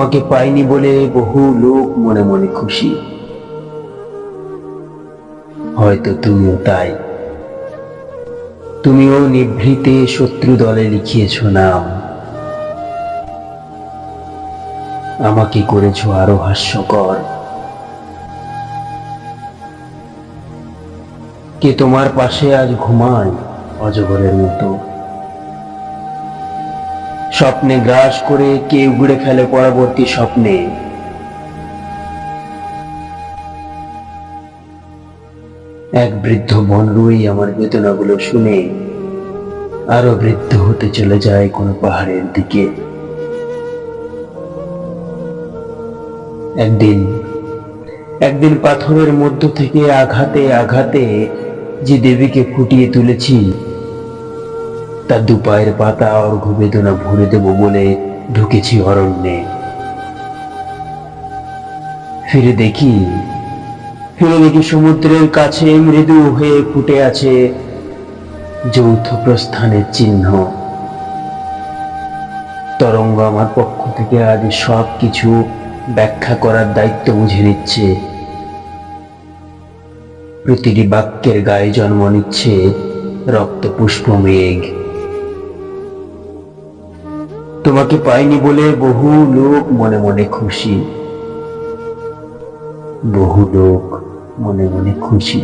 তোমাকে পাইনি বলে বহু লোক মনে মনে খুশি, হয়তো তুমিও তাই। তুমিও নিভৃতে শত্রু দলে লিখিয়েছ নাম, আমাকে করেছ আরো হাস্যকর। কে তোমার পাশে আজ ঘুমায় অজগরের মতো, স্বপ্নে গ্রাস করে কে উগড়ে ফেলে পরবর্তী স্বপ্নে। এক বৃদ্ধ বনরুই আমার বেদনাগুলো শুনে আরো বৃদ্ধ হতে চলে যায় কোনো পাহাড়ের দিকে। একদিন একদিন পাথরের মধ্য থেকে আঘাতে আঘাতে যে দেবীকে ফুটিয়ে তুলেছি, তার দুপায়ের পাতা অর্ঘ্য বেদনা ভরে দেব বলে ঢুকেছি অরণ্যে। ফিরে দেখি সমুদ্রের কাছে মৃদু হয়ে ফুটে আছে যৌথ প্রস্থানের চিহ্ন। তরঙ্গ আমার পক্ষ থেকে আজ সব কিছু ব্যাখ্যা করার দায়িত্ব বুঝে নিচ্ছে। প্রতিটি বাক্যের গায়ে জন্ম নিচ্ছে রক্ত পুষ্প মেঘ। তোমাকে পাইনি বলে বহু লোক মনে মনে খুশি, বহু লোক মনে মনে খুশি।